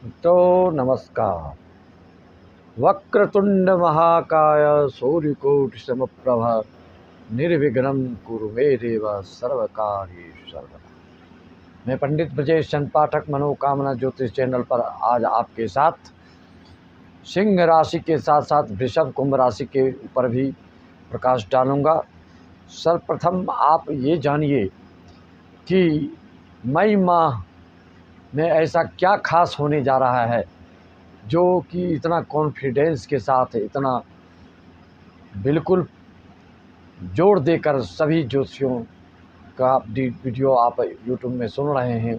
तो नमस्कार। वक्रतुंड महाकाय सूर्यकोटि समप्रभा निर्विघ्नं कुरु मे देव सर्वकार्येषु सर्वदा। मैं पंडित ब्रजेश चंद पाठक मनोकामना ज्योतिष चैनल पर आज आपके साथ सिंह राशि के साथ साथ वृषभ कुंभ राशि के ऊपर भी प्रकाश डालूंगा। सर्वप्रथम आप ये जानिए कि मई माह में ऐसा क्या खास होने जा रहा है जो कि इतना कॉन्फिडेंस के साथ इतना बिल्कुल जोर देकर सभी ज्योतिषियों का वीडियो आप यूट्यूब में सुन रहे हैं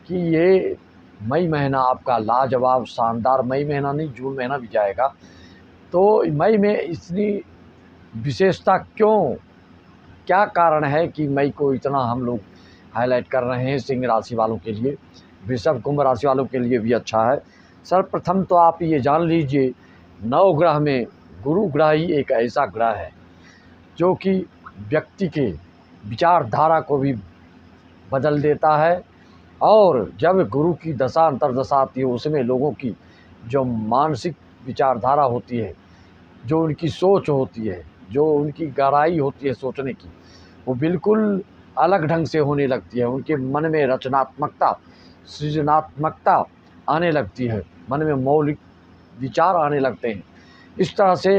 कि ये मई महीना आपका लाजवाब शानदार, मई महीना नहीं जून महीना भी जाएगा, तो मई में इतनी विशेषता क्यों, क्या कारण है कि मई को इतना हम लोग हाईलाइट कर रहे हैं सिंह राशि वालों के लिए, वृषभ कुंभ राशि वालों के लिए भी अच्छा है। सर्वप्रथम तो आप ये जान लीजिए, नवग्रह में गुरु ग्रह ही एक ऐसा ग्रह है जो कि व्यक्ति के विचारधारा को भी बदल देता है। और जब गुरु की दशा अंतर्दशा आती है उसमें लोगों की जो मानसिक विचारधारा होती है, जो उनकी सोच होती है, जो उनकी गहराई होती है सोचने की, वो बिल्कुल अलग ढंग से होने लगती है। उनके मन में रचनात्मकता, सृजनात्मकता आने लगती है, मन में मौलिक विचार आने लगते हैं। इस तरह से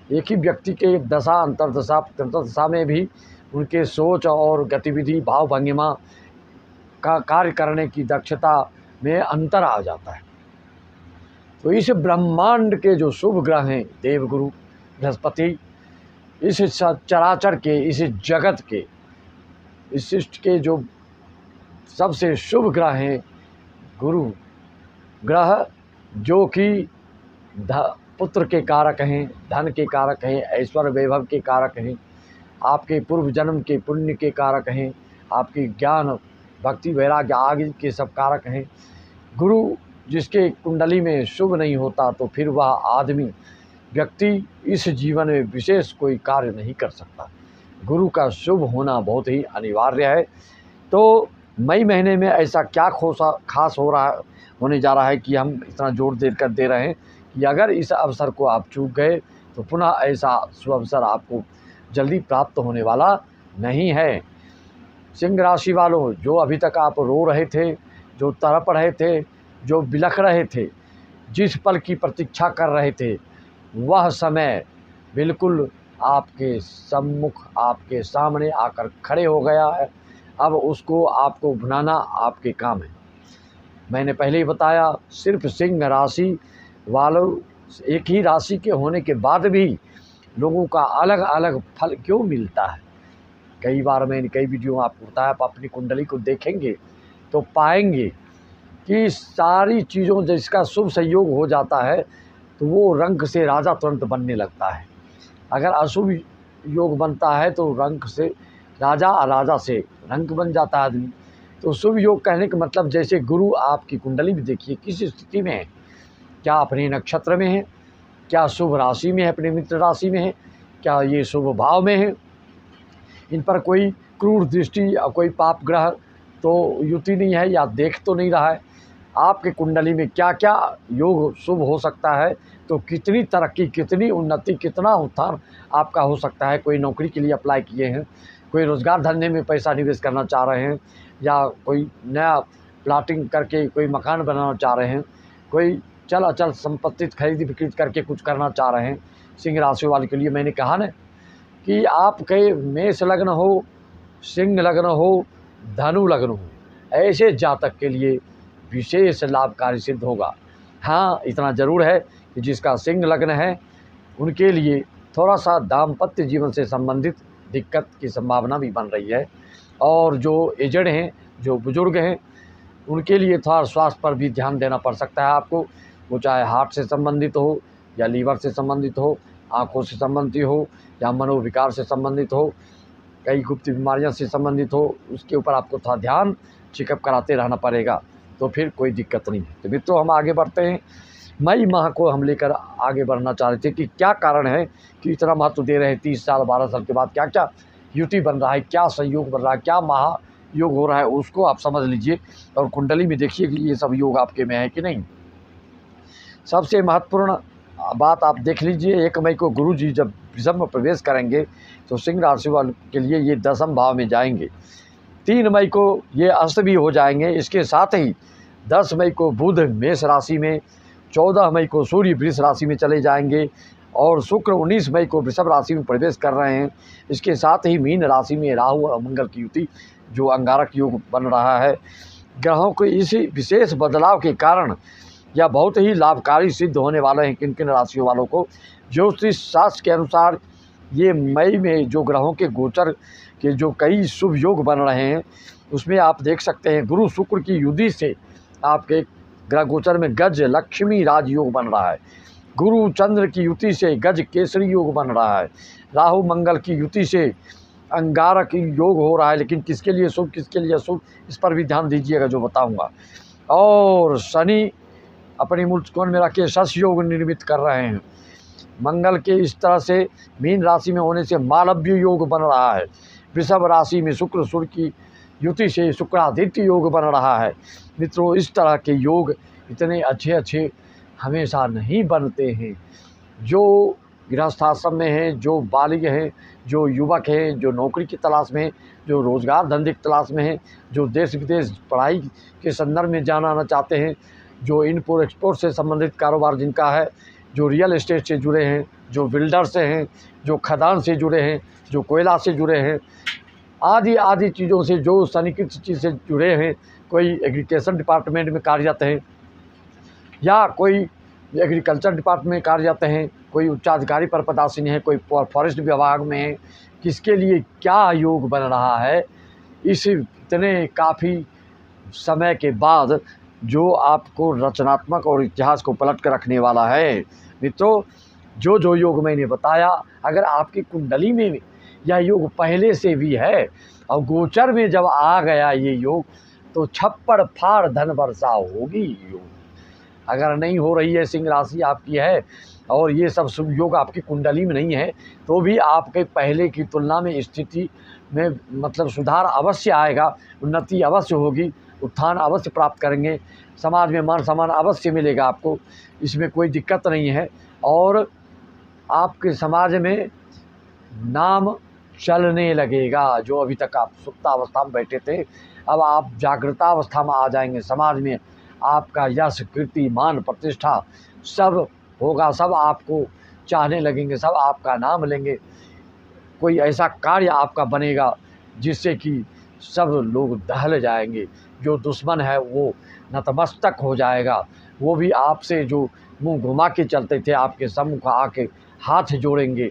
एक ही व्यक्ति के दशा अंतर्दशा प्रंतरदशा में भी उनके सोच और गतिविधि भाव भंगिमा का कार्य करने की दक्षता में अंतर आ जाता है। तो इस ब्रह्मांड के जो शुभ ग्रह हैं, देवगुरु बृहस्पति, इस चराचर के, इस जगत के, इस सृष्टि के जो सबसे शुभ ग्रह हैं, गुरु ग्रह जो कि पुत्र के कारक हैं, धन के कारक हैं, ऐश्वर्य वैभव के कारक हैं, आपके पूर्व जन्म के पुण्य के कारक हैं, आपकी ज्ञान भक्ति वैराग्य आदि के सब कारक हैं। गुरु जिसके कुंडली में शुभ नहीं होता तो फिर वह आदमी व्यक्ति इस जीवन में विशेष कोई कार्य नहीं कर सकता। गुरु का शुभ होना बहुत ही अनिवार्य है। तो मई महीने में ऐसा क्या खास होने जा रहा है कि हम इतना जोर देकर दे रहे हैं कि अगर इस अवसर को आप चूक गए तो पुनः ऐसा शुभ अवसर आपको जल्दी प्राप्त होने वाला नहीं है। सिंह राशि वालों, जो अभी तक आप रो रहे थे, जो तड़प रहे थे, जो बिलख रहे थे, जिस पल की प्रतीक्षा कर रहे थे, वह समय बिल्कुल आपके सम्मुख, आपके सामने आकर खड़े हो गया है। अब उसको आपको भुनाना आपके काम है। मैंने पहले ही बताया, सिर्फ सिंह राशि वालों, एक ही राशि के होने के बाद भी लोगों का अलग अलग फल क्यों मिलता है। कई बार मैंने कई वीडियो में आपको बताया, आप अपनी कुंडली को देखेंगे तो पाएंगे कि सारी चीज़ों जिसका शुभ संयोग हो जाता है तो वो रंक से राजा तुरंत बनने लगता है। अगर अशुभ योग बनता है तो रंक से राजा, राजा से रंक बन जाता है आदमी। तो शुभ योग कहने का मतलब, जैसे गुरु आपकी कुंडली भी देखिए किस स्थिति में है, क्या अपने नक्षत्र में है, क्या शुभ राशि में है, अपने मित्र राशि में है, क्या ये शुभ भाव में है, इन पर कोई क्रूर दृष्टि या कोई पाप ग्रह तो युति नहीं है या देख तो नहीं रहा है। आपके कुंडली में क्या क्या योग शुभ हो सकता है, तो कितनी तरक्की, कितनी उन्नति, कितना उत्थान आपका हो सकता है। कोई नौकरी के लिए अप्लाई किए हैं, कोई रोज़गार धंधे में पैसा निवेश करना चाह रहे हैं, या कोई नया प्लाटिंग करके कोई मकान बनाना चाह रहे हैं, कोई चल अचल संपत्ति खरीद बिक्री करके कुछ करना चाह रहे हैं, सिंह राशि वाले के लिए मैंने कहा ना कि आपके मेष लग्न हो, सिंह लग्न हो, धनु लग्न हो, ऐसे जातक के लिए विशेष लाभकारी सिद्ध होगा। हाँ, इतना ज़रूर है कि जिसका सिंह लग्न है उनके लिए थोड़ा सा दाम्पत्य जीवन से संबंधित दिक्कत की संभावना भी बन रही है। और जो एजड हैं, जो बुजुर्ग हैं, उनके लिए थोड़ा स्वास्थ्य पर भी ध्यान देना पड़ सकता है आपको। वो चाहे हार्ट से संबंधित हो, या लीवर से संबंधित हो, आँखों से संबंधित हो, या मनोविकार से संबंधित हो, कई गुप्त बीमारियां से संबंधित हो, उसके ऊपर आपको थोड़ा ध्यान चेकअप कराते रहना पड़ेगा, तो फिर कोई दिक्कत नहीं है। तो मित्रों, हम आगे बढ़ते हैं। मई माह को हम लेकर आगे बढ़ना चाह रहे थे कि क्या कारण है कि इतना महत्व दे रहे हैं। 30 साल 12 साल के बाद क्या क्या युति बन रहा है, क्या संयोग बन रहा है, क्या महायोग हो रहा है, उसको आप समझ लीजिए और कुंडली में देखिए कि ये सब योग आपके में है कि नहीं। सबसे महत्वपूर्ण बात आप देख लीजिए, 1 मई को गुरु जी जब वृषभ में प्रवेश करेंगे तो सिंह राशि वालों के लिए ये 10वें भाव में जाएंगे। 3 मई को ये अस्त भी हो जाएंगे। इसके साथ ही 10 मई को बुध मेष राशि में, 14 मई को सूर्य वृष राशि में चले जाएंगे और शुक्र 19 मई को वृषभ राशि में प्रवेश कर रहे हैं। इसके साथ ही मीन राशि में राहु और मंगल की युति जो अंगारक योग बन रहा है। ग्रहों के इस विशेष बदलाव के कारण यह बहुत ही लाभकारी सिद्ध होने वाले हैं किन किन राशियों वालों को। ज्योतिष शास्त्र के अनुसार ये मई में जो ग्रहों के गोचर के जो कई शुभ योग बन रहे हैं उसमें आप देख सकते हैं गुरु शुक्र की युति से आपके ग्रह गोचर में गज लक्ष्मी राज योग बन रहा है। गुरु चंद्र की युति से गज केसरी योग बन रहा है। राहु मंगल की युति से अंगारक योग हो रहा है, लेकिन किसके लिए शुभ किसके लिए अशुभ इस पर भी ध्यान दीजिएगा जो बताऊंगा। और शनि अपनी मूल त्रिकोण में रखे शश योग निर्मित कर रहे हैं। मंगल के इस तरह से मीन राशि में होने से मालव्य योग बन रहा है। वृषभ राशि में शुक्र सूर्य की युति से शुक्रादित्य योग बन रहा है। मित्रों, इस तरह के योग इतने अच्छे अच्छे हमेशा नहीं बनते हैं। जो गृहस्थाश्रम में हैं, जो बालिग हैं, जो युवक हैं, जो नौकरी की तलाश में हैं, जो रोज़गार धंधे की तलाश में हैं, जो देश विदेश पढ़ाई के संदर्भ में जाना चाहते हैं, जो इम्पोर्ट एक्सपोर्ट से संबंधित कारोबार जिनका है, जो रियल एस्टेट से जुड़े हैं, जो बिल्डर से हैं, जो खदान से जुड़े हैं, जो कोयला से जुड़े हैं, आदि आदि चीज़ों से जो सन्निहित चीज़ से जुड़े हैं, कोई एग्रीकल्चर डिपार्टमेंट में कार्यरत हैं या कोई एग्रीकल्चर डिपार्टमेंट में कार्यरत हैं, कोई उच्चाधिकारी पर पदासीन है, कोई फॉरेस्ट विभाग में है, किसके लिए क्या योग बन रहा है इस इतने काफ़ी समय के बाद जो आपको रचनात्मक और इतिहास को पलट कर रखने वाला है। मित्रों, जो जो योग मैंने बताया अगर आपकी कुंडली में यह योग पहले से भी है और गोचर में जब आ गया ये योग तो छप्पड़ फाड़ धन वर्षा होगी। योग अगर नहीं हो रही है, सिंह राशि आपकी है और ये सब शुभ योग आपकी कुंडली में नहीं है तो भी आपके पहले की तुलना में स्थिति में मतलब सुधार अवश्य आएगा, उन्नति अवश्य होगी, उत्थान अवश्य प्राप्त करेंगे, समाज में मान सम्मान अवश्य मिलेगा आपको, इसमें कोई दिक्कत नहीं है। और आपके समाज में नाम चलने लगेगा। जो अभी तक आप सुप्तावस्था में बैठे थे अब आप जागृतावस्था में आ जाएंगे। समाज में आपका यश कीर्ति मान प्रतिष्ठा सब होगा, सब आपको चाहने लगेंगे, सब आपका नाम लेंगे। कोई ऐसा कार्य आपका बनेगा जिससे कि सब लोग दहल जाएंगे। जो दुश्मन है वो नतमस्तक हो जाएगा। वो भी आपसे जो मुंह घुमा के चलते थे आपके सम्मुख आके हाथ जोड़ेंगे।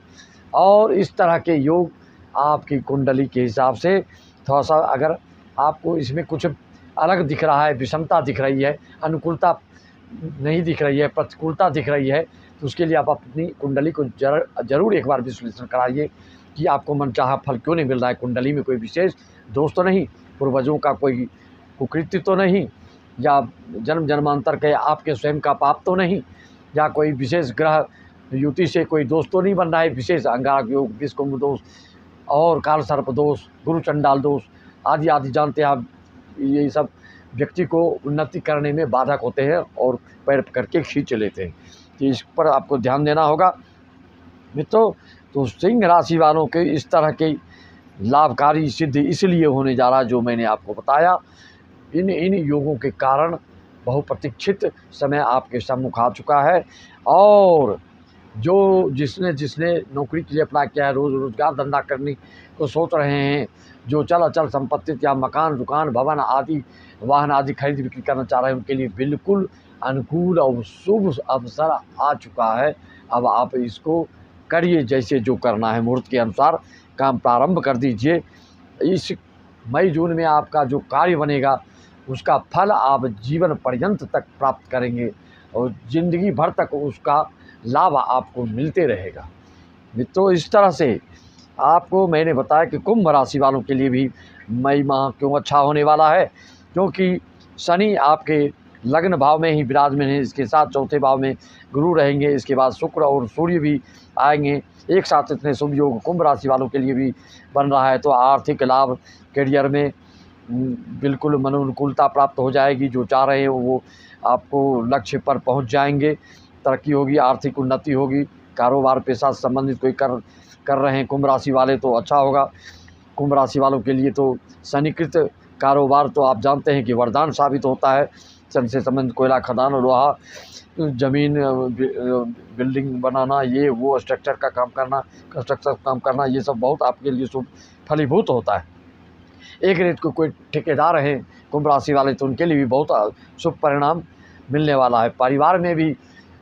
और इस तरह के योग आपकी कुंडली के हिसाब से थोड़ा सा अगर आपको इसमें कुछ अलग दिख रहा है, विषमता दिख रही है, अनुकूलता नहीं दिख रही है, प्रतिकूलता दिख रही है, तो उसके लिए आप अपनी कुंडली को जरूर एक बार विश्लेषण कराइए कि आपको मनचाहा फल क्यों नहीं मिल रहा है। कुंडली में कोई विशेष दोष तो नहीं, पूर्वजों का कोई कुकृत्य तो नहीं, या जन्म जन्मांतर के आपके स्वयं का पाप तो नहीं, या कोई विशेष ग्रह युति से कोई दोष तो नहीं बन रहा है, विशेष अंगारक योग, विषकुंभ दोष और काल सर्प दोष, गुरु चंडाल दोष आदि आदि जानते हैं आप। ये सब व्यक्ति को उन्नति करने में बाधक होते हैं और पैर करके खींच लेते हैं, तो इस पर आपको ध्यान देना होगा। मित्रों, तो सिंह राशि वालों के इस तरह के लाभकारी सिद्धि इसलिए होने जा रहा है जो मैंने आपको बताया। इन योगों के कारण बहुप्रतीक्षित समय आपके सम्मुख आ चुका है। और जो जिसने नौकरी के लिए अप्लाई किया है, रोज़गार धंधा करने को सोच रहे हैं, जो चल अचल संपत्ति या मकान दुकान भवन आदि वाहन आदि खरीद बिक्री करना चाह रहे हैं, उनके लिए बिल्कुल अनुकूल और शुभ अवसर आ चुका है। अब आप इसको करिए, जैसे जो करना है मुहूर्त के अनुसार काम प्रारंभ कर दीजिए। इस मई जून में आपका जो कार्य बनेगा उसका फल आप जीवन पर्यंत तक प्राप्त करेंगे और ज़िंदगी भर तक उसका लाभ आपको मिलते रहेगा। मित्रों, इस तरह से आपको मैंने बताया कि कुंभ राशि वालों के लिए भी मई माह क्यों अच्छा होने वाला है, क्योंकि शनि आपके लग्न भाव में ही विराजमान है, इसके साथ चौथे भाव में गुरु रहेंगे, इसके बाद शुक्र और सूर्य भी आएंगे एक साथ। इतने शुभ योग कुंभ राशि वालों के लिए भी बन रहा है, तो आर्थिक लाभ, करियर में बिल्कुल मनोनुकूलता प्राप्त हो जाएगी। जो चाह रहे हो वो आपको लक्ष्य पर पहुंच जाएंगे। तरक्की होगी, आर्थिक उन्नति होगी, कारोबार पेशा से संबंधित कोई कर रहे हैं कुंभ राशि वाले तो अच्छा होगा। कुंभ राशि वालों के लिए तो शनिकृत कारोबार तो आप जानते हैं कि वरदान साबित होता है। शनि से संबंधित कोयला खदान, लोहा, ज़मीन, बिल्डिंग बनाना, ये वो स्ट्रक्चर का काम करना, कंस्ट्रक्शन का काम करना, ये सब बहुत आपके लिए शुभ फलीभूत होता है। एक रेत को कोई ठेकेदार हैं कुंभ राशि वाले तो उनके लिए भी बहुत शुभ परिणाम मिलने वाला है। परिवार में भी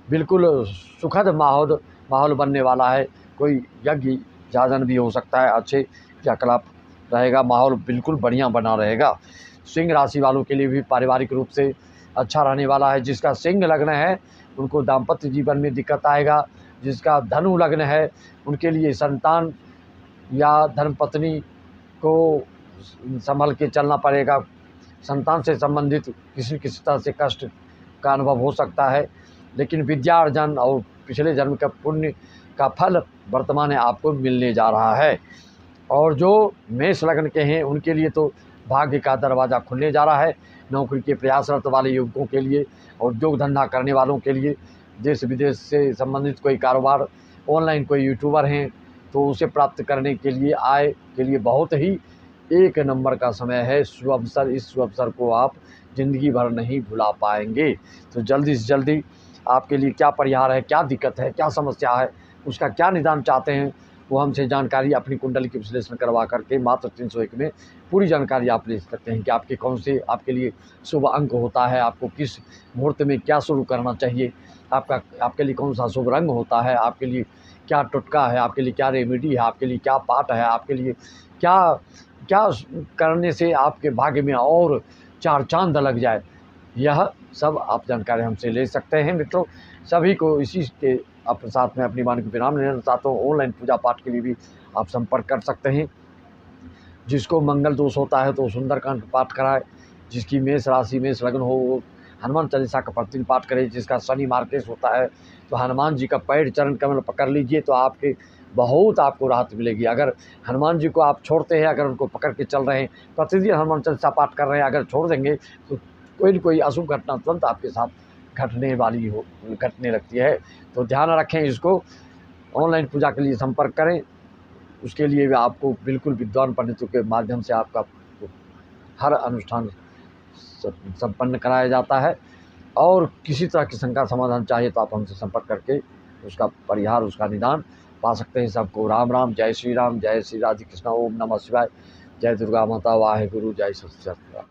बिल्कुल सुखद माहौल बनने वाला है। कोई यज्ञ याजन भी हो सकता है, अच्छे क्रियाकलाप रहेगा, माहौल बिल्कुल बढ़िया बना रहेगा। सिंह राशि वालों के लिए भी पारिवारिक रूप से अच्छा रहने वाला है। जिसका सिंह लग्न है उनको दाम्पत्य जीवन में दिक्कत आएगा। जिसका धनु लग्न है उनके लिए संतान या धर्मपत्नी को संभल के चलना पड़ेगा। संतान से संबंधित किसी तरह से कष्ट का अनुभव हो सकता है, लेकिन विद्या अर्जन और पिछले जन्म का पुण्य का फल वर्तमान में आपको मिलने जा रहा है। और जो मेष लग्न के हैं उनके लिए तो भाग्य का दरवाज़ा खुलने जा रहा है। नौकरी के प्रयासरत वाले युवकों के लिए और उद्योग धंधा करने वालों के लिए, देश विदेश से संबंधित कोई कारोबार, ऑनलाइन कोई यूट्यूबर हैं तो उसे प्राप्त करने के लिए, आय के लिए बहुत ही एक नंबर का समय है। शुभ अवसर, इस शुभ अवसर को आप ज़िंदगी भर नहीं भुला पाएंगे। तो जल्दी से जल्दी आपके लिए क्या परिहार है, क्या दिक्कत है, क्या समस्या है, उसका क्या निदान चाहते हैं, वो हमसे जानकारी अपनी कुंडली की विश्लेषण करवा करके मात्र 301 में पूरी जानकारी आप ले सकते हैं कि आपके कौन से आपके लिए शुभ अंक होता है, आपको किस मुहूर्त में क्या शुरू करना चाहिए, आपके लिए कौन सा शुभ रंग होता है, आपके लिए क्या टुटका है, आपके लिए क्या रेमेडी है, आपके लिए क्या पाठ है, आपके लिए क्या क्या करने से आपके भाग्य में और चार चांद लग जाए। यह सब आप जानकारी हमसे ले सकते हैं मित्रों। सभी को इसी के अपने साथ में अपनी वाणी को विराम लेना चाहता हूँ। ऑनलाइन पूजा पाठ के लिए भी आप संपर्क कर सकते हैं। जिसको मंगल दोष होता है तो सुंदरकांड पाठ कराए। जिसकी मेष राशि मेष लग्न हो वो हनुमान चालीसा का प्रतिदिन पाठ करे। जिसका शनि मार्केश होता है तो हनुमान जी का पैर चरण कमल पकड़ लीजिए तो आपको राहत मिलेगी। अगर हनुमान जी को आप छोड़ते हैं, अगर उनको पकड़ के चल रहे हैं, प्रतिदिन हनुमान चालीसा पाठ कर रहे हैं, अगर छोड़ देंगे तो कोई न कोई अशुभ घटना तुरंत आपके साथ घटने लगती है। तो ध्यान रखें इसको। ऑनलाइन पूजा के लिए संपर्क करें। उसके लिए भी आपको बिल्कुल विद्वान पंडितों के माध्यम से आपका हर अनुष्ठान संपन्न कराया जाता है। और किसी तरह की शंका समाधान चाहिए तो आप हमसे संपर्क करके उसका परिहार, उसका निदान पा सकते हैं। सबको राम राम, जय श्री राम, जय श्री राधे कृष्णा, ओम नमः शिवाय, जय दुर्गा माता, वाहे गुरु, जय सत।